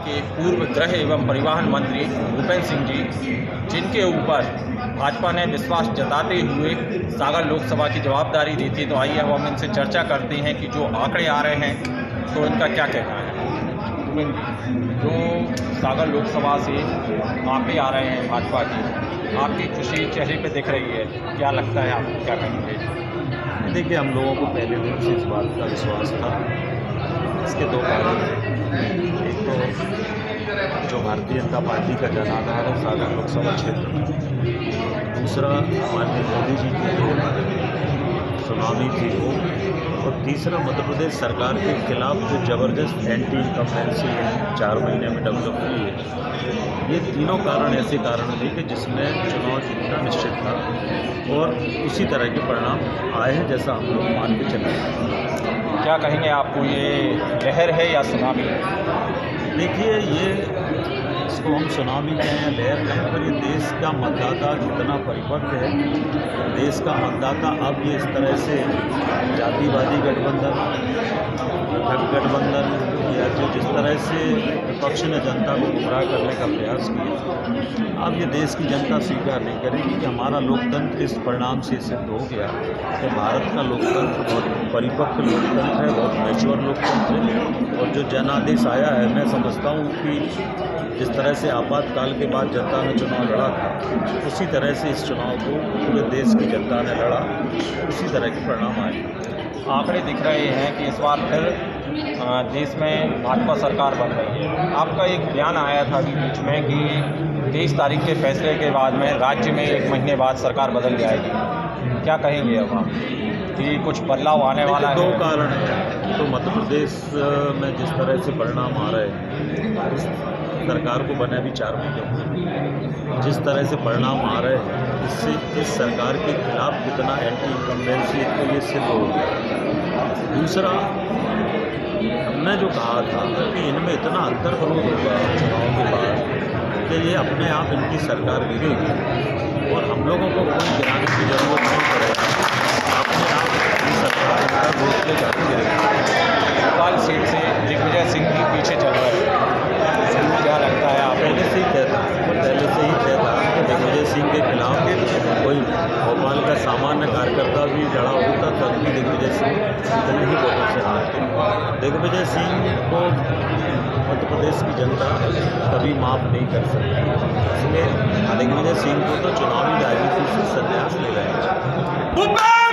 के पूर्व गृह एवं परिवहन मंत्री भूपेंद्र सिंह जी, जिनके ऊपर भाजपा ने विश्वास जताते हुए सागर लोकसभा की जवाबदारी दी थी। तो आइए हम इनसे चर्चा करते हैं कि जो आंकड़े आ रहे हैं तो इनका क्या कहना है। जो सागर लोकसभा से आंकड़े आ रहे हैं भाजपा की, आपकी खुशी चेहरे पे दिख रही है, क्या लगता है, आप क्या कहेंगे? देखिए, हम लोगों को पहले दिन से इस बात का विश्वास था। इसके दो कारण हैं। एक तो जो भारतीय जनता पार्टी का जनाधार है सागर लोकसभा क्षेत्र में, दूसरा माननीय मोदी जी की जो सुनामी थी वो, और तीसरा मध्य प्रदेश सरकार के खिलाफ जो ज़बरदस्त एंटी इनकम्बेंसी 4 महीने में डेवलप हुई है। ये तीनों कारण ऐसे कारण थे कि जिसमें चुनाव जीतना निश्चित था, और उसी तरह के परिणाम आए हैं जैसा हम लोग मान के चले हैं। क्या कहेंगे, आपको ये लहर है या सुनामी? देखिए, ये इसको हम सुनामी कहें या लहर कहें, पर ये देश का मतदाता जितना परिपक्व है, देश का मतदाता अब ये इस तरह से जातिवादी गठबंधन या जो जिस तरह से विपक्ष ने जनता को गुमराह करने का प्रयास किया, अब ये देश की जनता स्वीकार नहीं करेगी कि हमारा लोकतंत्र इस परिणाम से सिद्ध हो गया कि भारत का लोकतंत्र बहुत परिपक्व लोकतंत्र है, बहुत मैच्योर लोकतंत्र है। और जो जनादेश आया है, मैं समझता हूँ कि जिस तरह से आपातकाल के बाद जनता ने चुनाव लड़ा था, उसी तरह से इस चुनाव को पूरे देश की जनता ने लड़ा, उसी तरह के परिणाम आए। आंकड़े दिख रहे हैं कि इस बार फिर देश में भाजपा सरकार बन रही है। आपका एक बयान आया था अभी बीच में कि 23 तारीख के फैसले के बाद में राज्य में 1 महीने बाद सरकार बदल जाएगी। क्या कहेंगे अब आप कि कुछ बदलाव आने वाला है? दो कारण हैं। तो मध्य प्रदेश में जिस तरह से परिणाम आ रहे हैं, इस सरकार को बने भी 4 महीने हुए, जिस तरह से परिणाम आ रहे हैं, इससे इस सरकार के खिलाफ कितना एंटी इनकम्बेंसी तो ये सिद्ध हो गया। दूसरा, हमने जो कहा था कि इनमें इतना अंतर्विरोध होगा चुनाव के बाद कि ये अपने आप इनकी सरकार गिरेगी, और हम लोगों को कोई गिराने की जरूरत नहीं पड़ेगी, अपने आप इनकी सरकार इनका रोक ले जाती गिरेगी। भोपाल सीट से दिग्विजय सिंह भी पीछे चल रहे हैं, क्या लगता है? आप पहले से ही कहता कि दिग्विजय सिंह के खिलाफ कोई भोपाल का सामान्य कार्यकर्ता भी लड़ा होता तब भी दिग्विजय सिंह इतने ही वोटों से हारते। दिग्विजय सिंह को मध्य प्रदेश की जनता कभी माफ़ नहीं कर सकती, इसलिए दिग्विजय सिंह को तो चुनावी राजनीति से संन्यास ले रहे हैं।